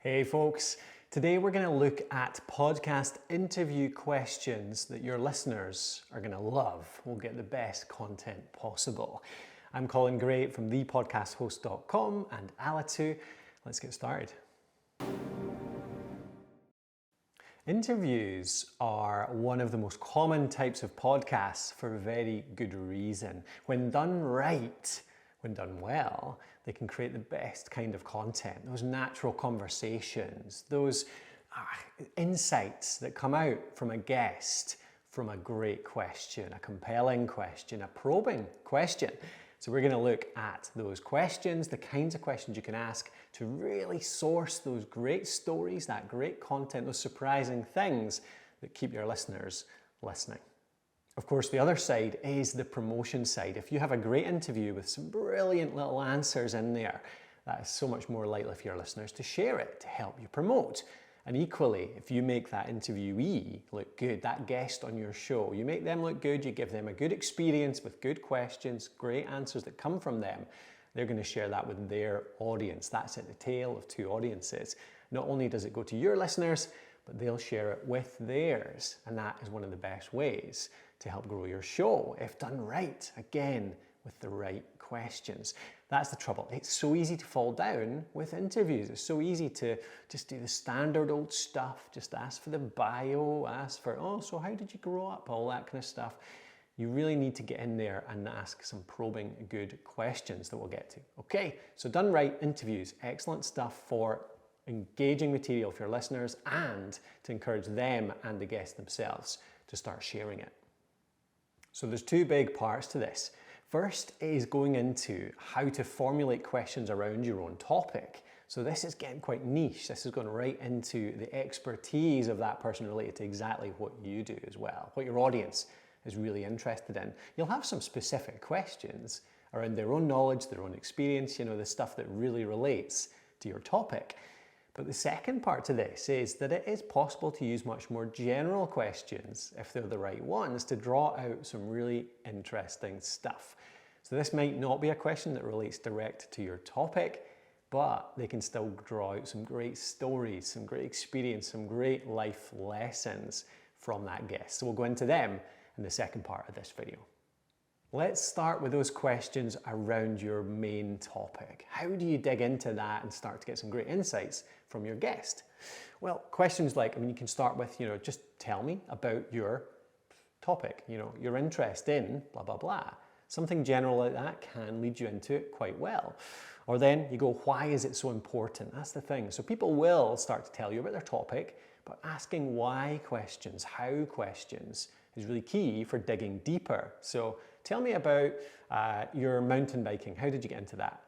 Hey folks, today we're going to look at podcast interview questions that your listeners are going to love. We'll get the best content possible. I'm Colin Gray from thepodcasthost.com and Alitu. Let's get started. Interviews are one of the most common types of podcasts for a very good reason. When done right, when done well, they can create the best kind of content, those natural conversations, those insights that come out from a guest, from a great question, a compelling question, a probing question. So we're going to look at those questions, the kinds of questions you can ask to really source those great stories, that great content, those surprising things that keep your listeners listening. Of course, the other side is the promotion side. If you have a great interview with some brilliant little answers in there, that is so much more likely for your listeners to share it, to help you promote. And equally, if you make that interviewee look good, that guest on your show, you make them look good, you give them a good experience with good questions, great answers that come from them, they're going to share that with their audience. That's at the tail of two audiences. Not only does it go to your listeners, but they'll share it with theirs. And that is one of the best ways to help grow your show, if done right, again, with the right questions. That's the trouble. It's so easy to fall down with interviews. It's so easy to just do the standard old stuff, just ask for the bio, ask for, so how did you grow up, all that kind of stuff. You really need to get in there and ask some probing good questions that we'll get to. Okay, so done right, interviews, excellent stuff for engaging material for your listeners and to encourage them and the guests themselves to start sharing it. So there's two big parts to this. First is going into how to formulate questions around your own topic. So this is getting quite niche. This is going right into the expertise of that person related to exactly what you do as well, what your audience is really interested in. You'll have some specific questions around their own knowledge, their own experience, the stuff that really relates to your topic. But the second part to this is that it is possible to use much more general questions, if they're the right ones, to draw out some really interesting stuff. So this might not be a question that relates direct to your topic, but they can still draw out some great stories, some great experience, some great life lessons from that guest. So we'll go into them in the second part of this video. Let's start with those questions around your main topic. How do you dig into that and start to get some great insights from your guest? Well, questions like, you can start with, just tell me about your topic, your interest in blah, blah, blah. Something general like that can lead you into it quite well. Or then you go, why is it so important? That's the thing. So people will start to tell you about their topic, but asking why questions, how questions is really key for digging deeper. So tell me about your mountain biking. How did you get into that?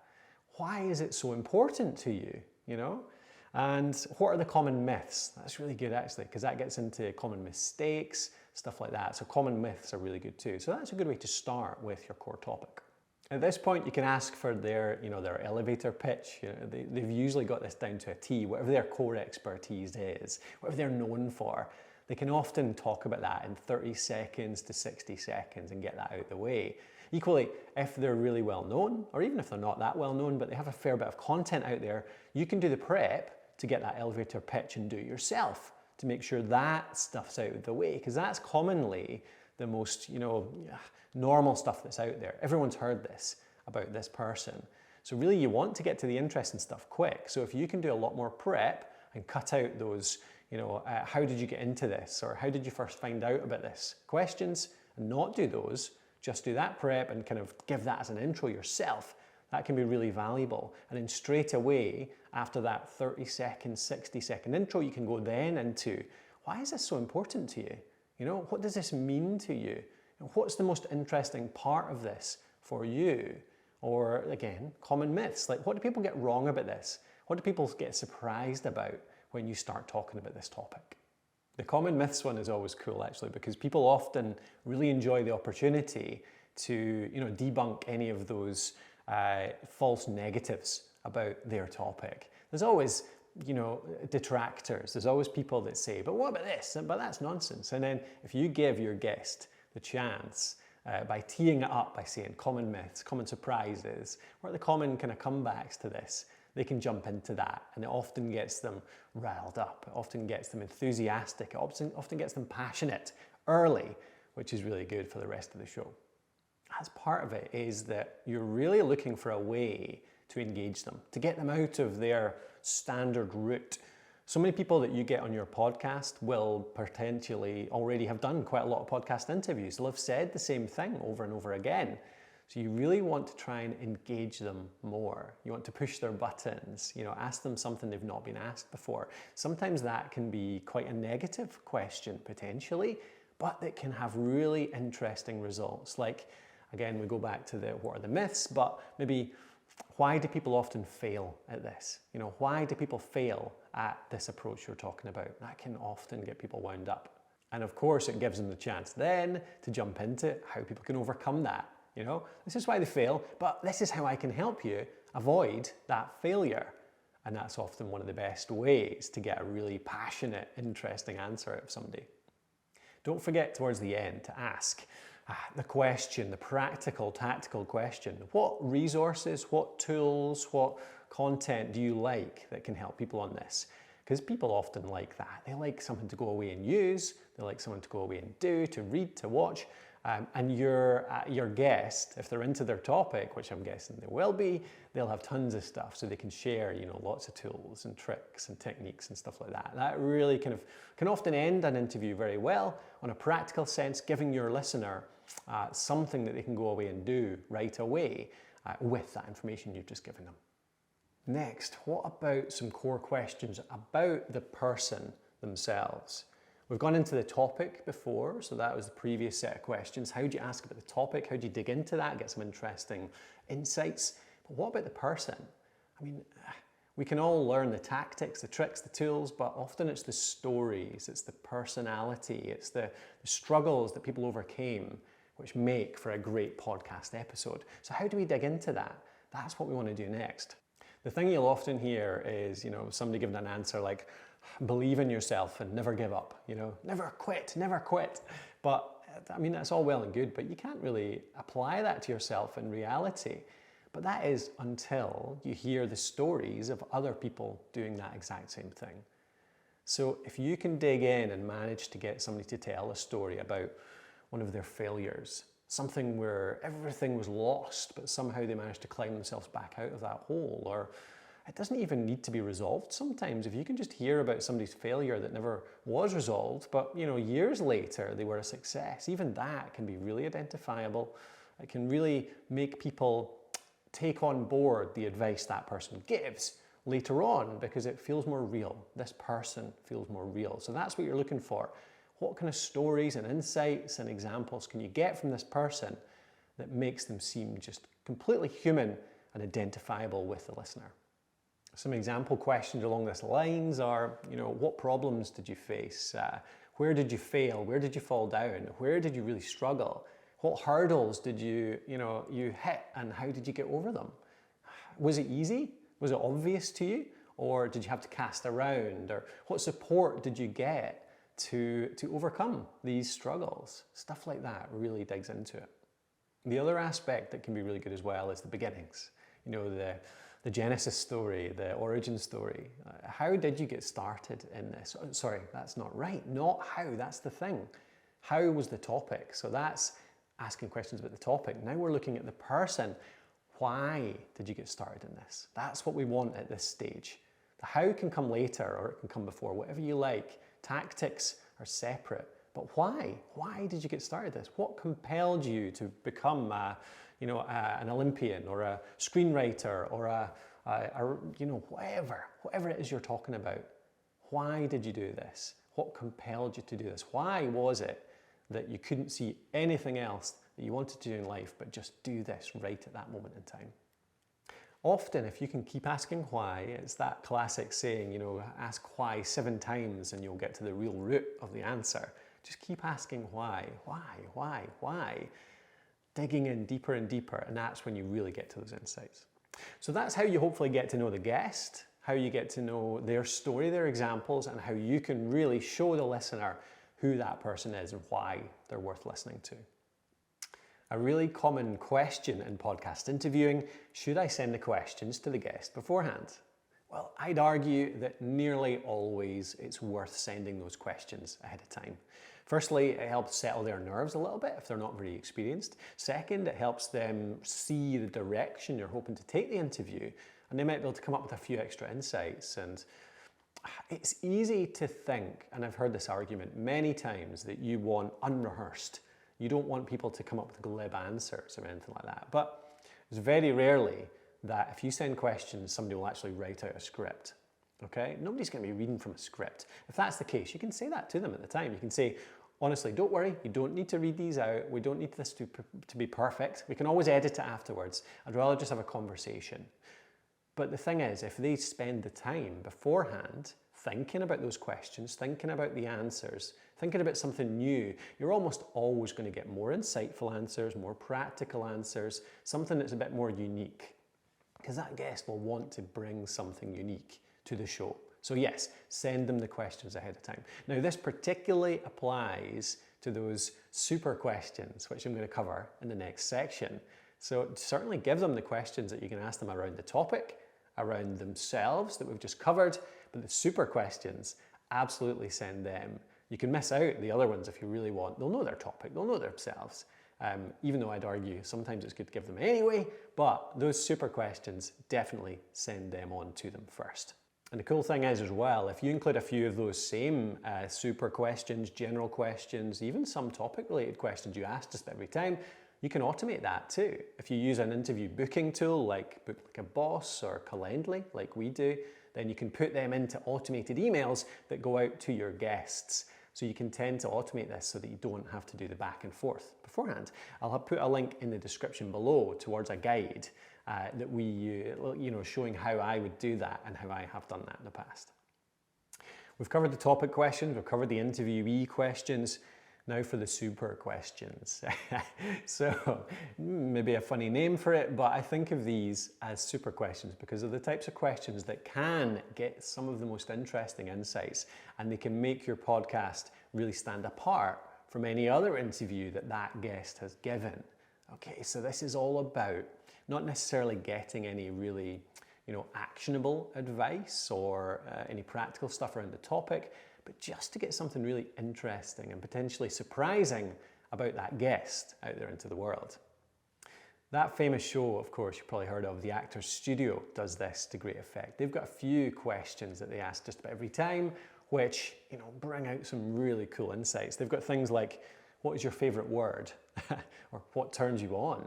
Why is it so important to you, And what are the common myths? That's really good actually, because that gets into common mistakes, stuff like that. So common myths are really good too. So that's a good way to start with your core topic. At this point, you can ask for their elevator pitch. They've usually got this down to a T, whatever their core expertise is, whatever they're known for. They can often talk about that in 30 seconds to 60 seconds and get that out of the way. Equally, if they're really well known, or even if they're not that well known, but they have a fair bit of content out there, you can do the prep to get that elevator pitch and do it yourself to make sure that stuff's out of the way, because that's commonly the most, normal stuff that's out there. Everyone's heard this about this person. So really you want to get to the interesting stuff quick. So if you can do a lot more prep and cut out those, how did you get into this? Or how did you first find out about this? Questions, and not do those, just do that prep and kind of give that as an intro yourself. That can be really valuable. And then straight away, after that 30-second, 60-second intro, you can go then into, why is this so important to you? What does this mean to you? What's the most interesting part of this for you? Or again, common myths, like what do people get wrong about this? What do people get surprised about when you start talking about this topic? The common myths one is always cool actually, because people often really enjoy the opportunity to debunk any of those false negatives about their topic. There's always detractors. There's always people that say, but what about this? But that's nonsense. And then if you give your guest the chance by teeing it up by saying common myths, common surprises, what are the common kind of comebacks to this? they can jump into that, and it often gets them riled up, it often gets them enthusiastic, it often gets them passionate early, which is really good for the rest of the show. As part of it is that you're really looking for a way to engage them, to get them out of their standard route. So many people that you get on your podcast will potentially already have done quite a lot of podcast interviews. They'll have said the same thing over and over again. So you really want to try and engage them more. You want to push their buttons, ask them something they've not been asked before. Sometimes that can be quite a negative question potentially, but it can have really interesting results. Like, again, we go back to what are the myths, but maybe why do people often fail at this? Why do people fail at this approach you're talking about? That can often get people wound up. And of course, it gives them the chance then to jump into how people can overcome that. This is why they fail, but this is how I can help you avoid that failure. And that's often one of the best ways to get a really passionate, interesting answer out of somebody. Don't forget towards the end to ask the question, the practical, tactical question. What resources, what tools, what content do you like that can help people on this? Because people often like that. They like something to go away and use. They like something to go away and do, to read, to watch. And your guest, if they're into their topic, which I'm guessing they will be, they'll have tons of stuff so they can share, lots of tools and tricks and techniques and stuff like that. That really can often end an interview very well on a practical sense, giving your listener something that they can go away and do right away with that information you've just given them. Next, what about some core questions about the person themselves? We've gone into the topic before, so that was the previous set of questions. How do you ask about the topic? How do you dig into that, get some interesting insights? But what about the person? We can all learn the tactics, the tricks, the tools, but often it's the stories, it's the personality, it's the struggles that people overcame, which make for a great podcast episode. So how do we dig into that? That's what we want to do next. The thing you'll often hear is, somebody giving an answer like, believe in yourself and never give up, never quit, never quit. But that's all well and good, but you can't really apply that to yourself in reality. But that is until you hear the stories of other people doing that exact same thing. So if you can dig in and manage to get somebody to tell a story about one of their failures, something where everything was lost, but somehow they managed to climb themselves back out of that hole, or it doesn't even need to be resolved sometimes. If you can just hear about somebody's failure that never was resolved, but years later they were a success, even that can be really identifiable. It can really make people take on board the advice that person gives later on because it feels more real. This person feels more real. So that's what you're looking for. What kind of stories and insights and examples can you get from this person that makes them seem just completely human and identifiable with the listener? Some example questions along this lines are, what problems did you face? Where did you fail? Where did you fall down? Where did you really struggle? What hurdles did you hit, and how did you get over them? Was it easy? Was it obvious to you? Or did you have to cast around? Or what support did you get to overcome these struggles? Stuff like that really digs into it. The other aspect that can be really good as well is the beginnings. The Genesis story, the origin story. How did you get started in this? Sorry, that's not right. Not how, that's the thing. How was the topic? So that's asking questions about the topic. Now we're looking at the person. Why did you get started in this? That's what we want at this stage. The how can come later or it can come before, whatever you like. Tactics are separate. But why? Why did you get started this? What compelled you to become an Olympian or a screenwriter or whatever it is you're talking about? Why did you do this? What compelled you to do this? Why was it that you couldn't see anything else that you wanted to do in life but just do this right at that moment in time? Often, if you can keep asking why, it's that classic saying, ask why 7 times and you'll get to the real root of the answer. Just keep asking why, digging in deeper and deeper, and that's when you really get to those insights. So that's how you hopefully get to know the guest, how you get to know their story, their examples, and how you can really show the listener who that person is and why they're worth listening to. A really common question in podcast interviewing, should I send the questions to the guest beforehand? Well, I'd argue that nearly always it's worth sending those questions ahead of time. Firstly, it helps settle their nerves a little bit if they're not very experienced. Second, it helps them see the direction you're hoping to take the interview, and they might be able to come up with a few extra insights. And it's easy to think, and I've heard this argument many times, that you want unrehearsed. You don't want people to come up with glib answers or anything like that. But it's very rarely that if you send questions, somebody will actually write out a script. Okay? Nobody's going to be reading from a script. If that's the case, you can say that to them at the time. You can say, honestly, don't worry, you don't need to read these out. We don't need this to be perfect. We can always edit it afterwards. I'd rather just have a conversation. But the thing is, if they spend the time beforehand thinking about those questions, thinking about the answers, thinking about something new, you're almost always going to get more insightful answers, more practical answers, something that's a bit more unique. Because that guest will want to bring something unique to the show. So yes, send them the questions ahead of time. Now this particularly applies to those super questions, which I'm going to cover in the next section. So certainly give them the questions that you can ask them around the topic, around themselves that we've just covered, but the super questions, absolutely send them. You can miss out the other ones if you really want. They'll know their topic, they'll know themselves. Even though I'd argue sometimes it's good to give them anyway, but those super questions, definitely send them on to them first. And the cool thing is as well, if you include a few of those same super questions, general questions, even some topic related questions you ask just every time, you can automate that too. If you use an interview booking tool like Book Like a Boss or Calendly, like we do, then you can put them into automated emails that go out to your guests. So you can tend to automate this so that you don't have to do the back and forth beforehand. I'll put a link in the description below towards a guide that we, showing how I would do that and how I have done that in the past. We've covered the topic questions, we've covered the interviewee questions. Now for the super questions. So maybe a funny name for it, but I think of these as super questions because they're the types of questions that can get some of the most interesting insights, and they can make your podcast really stand apart from any other interview that guest has given. Okay, so this is all about not necessarily getting any really actionable advice or any practical stuff around the topic, but just to get something really interesting and potentially surprising about that guest out there into the world. That famous show, of course, you've probably heard of, The Actors Studio, does this to great effect. They've got a few questions that they ask just about every time, which bring out some really cool insights. They've got things like, what is your favorite word? Or what turns you on?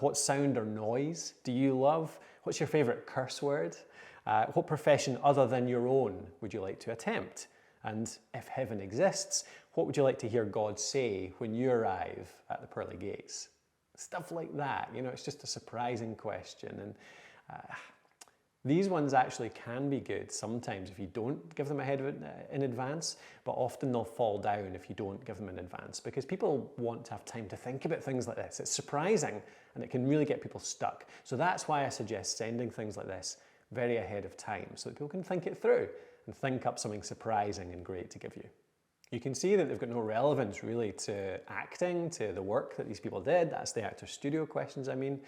What sound or noise do you love? What's your favorite curse word? What profession other than your own would you like to attempt? And if heaven exists, what would you like to hear God say when you arrive at the pearly gates? Stuff like that, it's just a surprising question. And these ones actually can be good sometimes if you don't give them in advance, but often they'll fall down if you don't give them in advance because people want to have time to think about things like this. It's surprising and it can really get people stuck. So that's why I suggest sending things like this very ahead of time so that people can think it through and think up something surprising and great to give you. You can see that they've got no relevance really to acting, to the work that these people did. That's the Actors Studio questions, I mean.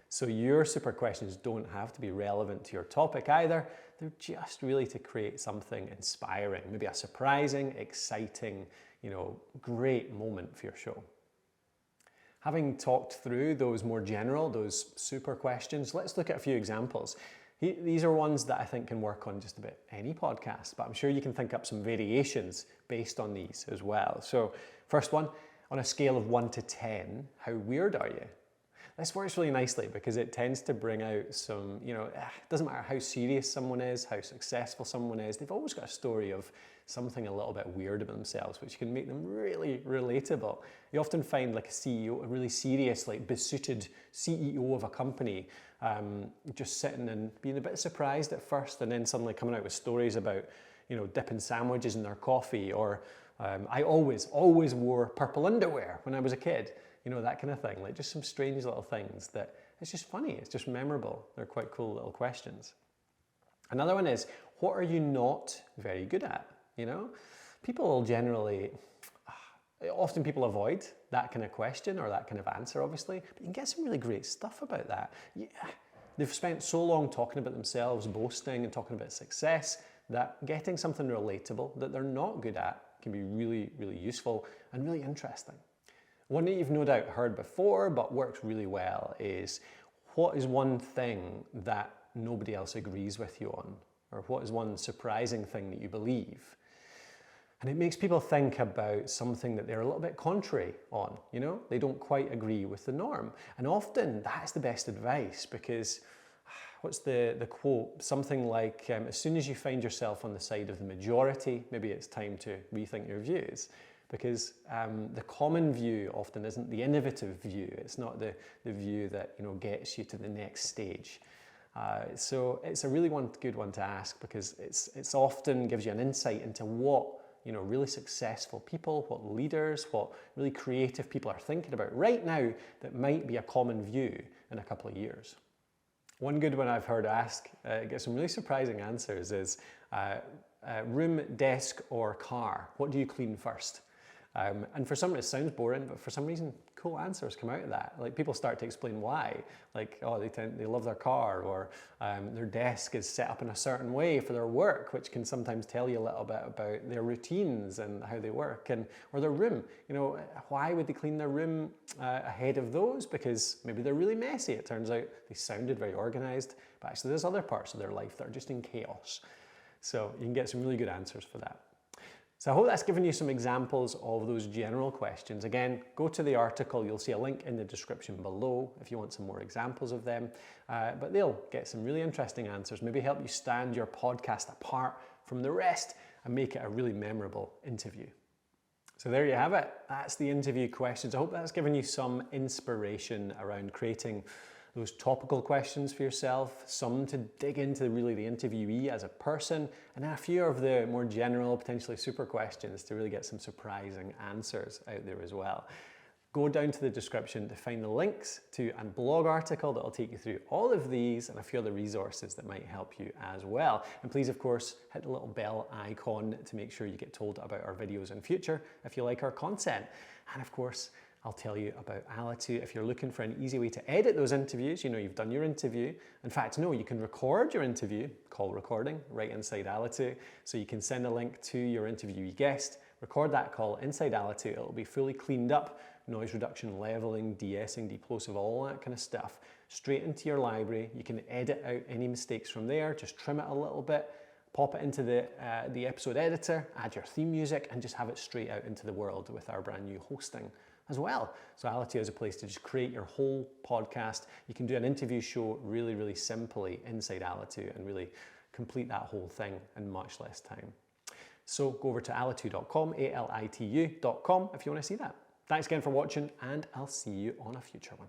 So your super questions don't have to be relevant to your topic either. They're just really to create something inspiring, maybe a surprising, exciting, great moment for your show. Having talked through those more general, those super questions, let's look at a few examples. These are ones that I think can work on just about any podcast, but I'm sure you can think up some variations based on these as well. So first one, on a scale of 1 to 10, how weird are you? This works really nicely because it tends to bring out some, it doesn't matter how serious someone is, how successful someone is, they've always got a story of something a little bit weird about themselves, which can make them really relatable. You often find like a CEO, a really serious, like besuited CEO of a company, just sitting and being a bit surprised at first and then suddenly coming out with stories about, dipping sandwiches in their coffee, or I always wore purple underwear when I was a kid. That kind of thing, like just some strange little things that it's just funny, it's just memorable. They're quite cool little questions. Another one is, what are you not very good at? People generally, often people avoid that kind of question or that kind of answer, obviously, but you can get some really great stuff about that. Yeah, They've spent so long talking about themselves, boasting and talking about success, that getting something relatable that they're not good at can be really, really useful and really interesting. One that you've no doubt heard before but works really well is, what is one thing that nobody else agrees with you on? Or what is one surprising thing that you believe? And it makes people think about something that they're a little bit contrary on, you know? They don't quite agree with the norm. And often that's the best advice, because what's the quote? Something like, as soon as you find yourself on the side of the majority, maybe it's time to rethink your views. Because the common view often isn't the innovative view. It's not the view that, you know, gets you to the next stage. So it's a really good one to ask, because it's often gives you an insight into what, you know, really successful people, what leaders, what really creative people are thinking about right now that might be a common view in a couple of years. One good one I've heard ask, get some really surprising answers, is room, desk or car, what do you clean first? And for some it sounds boring, but for some reason cool answers come out of that. Like, people start to explain why. Like, oh, they love their car, or their desk is set up in a certain way for their work, which can sometimes tell you a little bit about their routines and how they work, or their room. You know, why would they clean their room ahead of those? Because maybe they're really messy. It turns out they sounded very organized, but actually there's other parts of their life that are just in chaos. So you can get some really good answers for that. So I hope that's given you some examples of those general questions. Again, go to the article. You'll see a link in the description below if you want some more examples of them. But they'll get some really interesting answers, maybe help you stand your podcast apart from the rest and make it a really memorable interview. So there you have it. That's the interview questions. I hope that's given you some inspiration around creating those topical questions for yourself, some to dig into really the interviewee as a person, and a few of the more general, potentially super questions to really get some surprising answers out there as well. Go down to the description to find the links to a blog article that will take you through all of these and a few other resources that might help you as well. And please, of course, hit the little bell icon to make sure you get told about our videos in future if you like our content. And of course, I'll tell you about Alitu. If you're looking for an easy way to edit those interviews, you know, you've done your interview. In fact, no, you can record your interview, call recording, right inside Alitu. So you can send a link to your interviewee guest, record that call inside Alitu. It'll be fully cleaned up, noise reduction, leveling, de-essing, deplosive, all that kind of stuff, straight into your library. You can edit out any mistakes from there, just trim it a little bit, pop it into the episode editor, add your theme music, and just have it straight out into the world with our brand new hosting as well. So Alitu is a place to just create your whole podcast. You can do an interview show really, really simply inside Alitu and really complete that whole thing in much less time. So go over to alitu.com, alitu.com, if you want to see that. Thanks again for watching, and I'll see you on a future one.